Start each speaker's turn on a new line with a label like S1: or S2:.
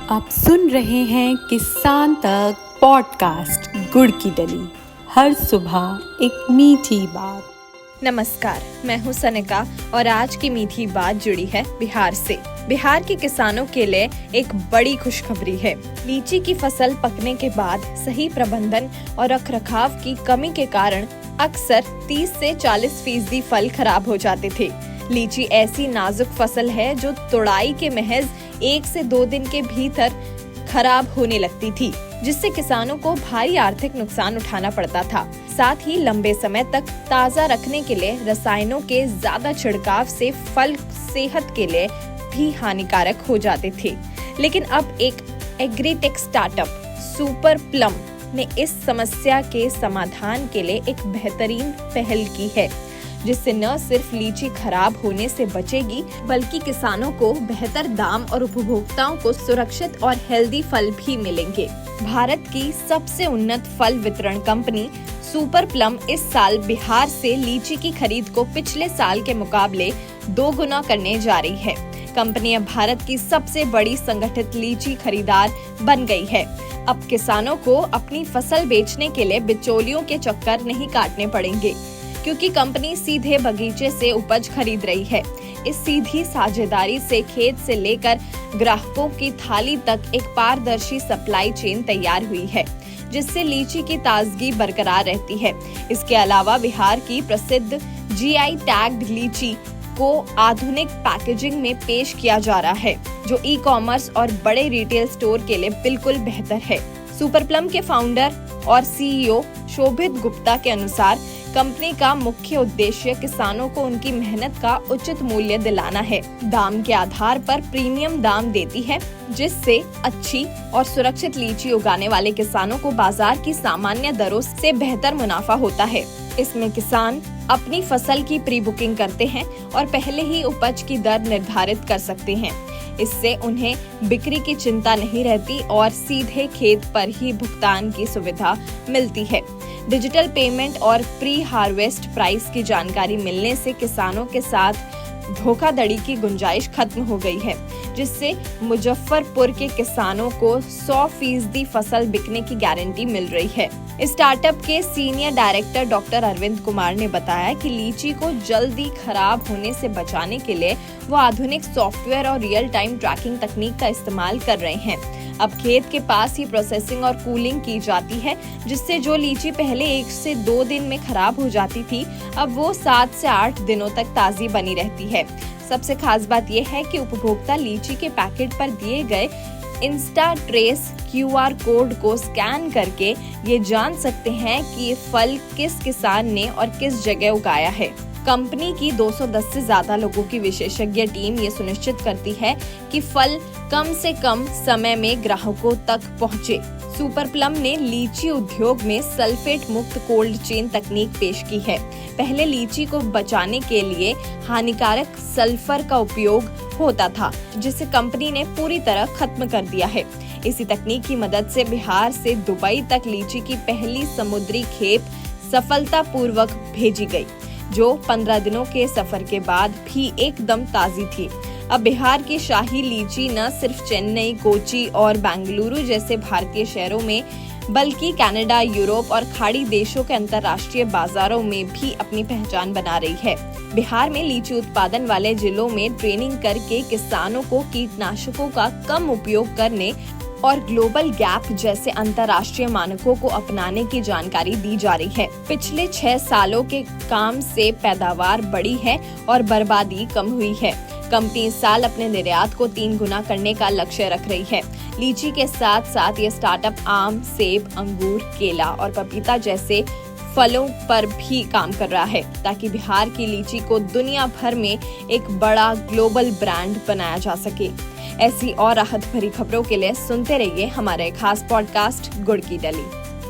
S1: आप सुन रहे हैं किसान तक पॉडकास्ट गुड़ की डली। हर सुबह एक मीठी बात।
S2: नमस्कार, मैं हूँ सनिका और आज की मीठी बात जुड़ी है बिहार से। बिहार के किसानों के लिए एक बड़ी खुशखबरी है। लीची की फसल पकने के बाद सही प्रबंधन और रखरखाव की कमी के कारण अक्सर 30 से 40% फल खराब हो जाते थे। लीची ऐसी नाजुक फसल है जो तुड़ाई के महज 1 से 2 दिन के भीतर खराब होने लगती थी, जिससे किसानों को भारी आर्थिक नुकसान उठाना पड़ता था। साथ ही लंबे समय तक ताज़ा रखने के लिए रसायनों के ज्यादा छिड़काव से फल सेहत के लिए भी हानिकारक हो जाते थे। लेकिन अब एक एग्रीटेक स्टार्टअप सुपर प्लम ने इस समस्या के समाधान के लिए एक बेहतरीन पहल की है, जिससे न सिर्फ लीची खराब होने से बचेगी बल्कि किसानों को बेहतर दाम और उपभोक्ताओं को सुरक्षित और हेल्दी फल भी मिलेंगे। भारत की सबसे उन्नत फल वितरण कंपनी सुपर प्लम इस साल बिहार से लीची की खरीद को पिछले साल के मुकाबले 2 गुना करने जा रही है। कंपनी अब भारत की सबसे बड़ी संगठित लीची खरीदार बन गई है। अब किसानों को अपनी फसल बेचने के लिए बिचौलियों के चक्कर नहीं काटने पड़ेंगे, क्योंकि कंपनी सीधे बगीचे से उपज खरीद रही है। इस सीधी साझेदारी से खेत से लेकर ग्राहकों की थाली तक एक पारदर्शी सप्लाई चेन तैयार हुई है, जिससे लीची की ताजगी बरकरार रहती है। इसके अलावा बिहार की प्रसिद्ध GI टैग्ड लीची को आधुनिक पैकेजिंग में पेश किया जा रहा है, जो ई-कॉमर्स और बड़े रिटेल स्टोर के लिए बिल्कुल बेहतर है। सुपर प्लम के फाउंडर और CEO शोभित गुप्ता के अनुसार कंपनी का मुख्य उद्देश्य किसानों को उनकी मेहनत का उचित मूल्य दिलाना है। दाम के आधार पर प्रीमियम दाम देती है, जिससे अच्छी और सुरक्षित लीची उगाने वाले किसानों को बाजार की सामान्य दरों से बेहतर मुनाफा होता है। इसमें किसान अपनी फसल की प्री बुकिंग करते हैं और पहले ही उपज की दर निर्धारित कर सकते हैं। इससे उन्हें बिक्री की चिंता नहीं रहती और सीधे खेत पर ही भुगतान की सुविधा मिलती है। डिजिटल पेमेंट और प्री हार्वेस्ट प्राइस की जानकारी मिलने से किसानों के साथ धोखाधड़ी की गुंजाइश खत्म हो गई है, जिससे मुजफ्फरपुर के किसानों को 100% फसल बिकने की गारंटी मिल रही है। स्टार्टअप के senior director doctor Arvind Kumar ने बताया कि लीची को जल्दी खराब होने से बचाने के लिए वो आधुनिक सॉफ्टवेयर और रियल टाइम ट्रैकिंग तकनीक का इस्तेमाल कर रहे हैं। अब खेत के पास ही प्रोसेसिंग और कूलिंग की जाती है, जिससे जो लीची पहले 1 से 2 दिन में खराब हो जाती थी, अब वो 7 से 8 दिनों तक ताज़ी बनी रहती है। सबसे खास बात यह है कि उपभोक्ता लीची के पैकेट पर दिए गए इंस्टा ट्रेस QR कोड को स्कैन करके ये जान सकते हैं कि ये फल किस किसान ने और किस जगह उगाया है। कंपनी की 210 से ज्यादा लोगों की विशेषज्ञ टीम ये सुनिश्चित करती है कि फल कम से कम समय में ग्राहकों तक पहुंचे। सुपर प्लम ने लीची उद्योग में सल्फेट मुक्त कोल्ड चेन तकनीक पेश की है। पहले लीची को बचाने के लिए हानिकारक सल्फर का उपयोग होता था, जिसे कंपनी ने पूरी तरह खत्म कर दिया है। इसी तकनीक की मदद से बिहार से दुबई तक लीची की पहली समुद्री खेप सफलतापूर्वक भेजी गई, जो 15 दिनों के सफर के बाद भी एकदम ताज़ी थी। अब बिहार की शाही लीची न सिर्फ चेन्नई, कोची और बेंगलुरु जैसे भारतीय शहरों में, बल्कि कनाडा, यूरोप और खाड़ी देशों के अंतर्राष्ट्रीय बाजारों में भी अपनी पहचान बना रही है। बिहार में लीची उत्पादन वाले जिलों में ट्रेनिंग करके किसानों को कीटनाशकों का कम उपयोग करने और ग्लोबल गैप जैसे अंतर्राष्ट्रीय मानकों को अपनाने की जानकारी दी जा रही है। पिछले 6 सालों के काम से पैदावार बढ़ी है और बर्बादी कम हुई है। कंपनी इस साल अपने निर्यात को 3 गुना करने का लक्ष्य रख रही है। लीची के साथ साथ ये स्टार्टअप आम, सेब, अंगूर, केला और पपीता जैसे फलों पर भी काम कर रहा है, ताकि बिहार की लीची को दुनिया भर में एक बड़ा ग्लोबल ब्रांड बनाया जा सके। ऐसी और राहत भरी खबरों के लिए सुनते रहिए हमारे खास पॉडकास्ट गुड़ की डली।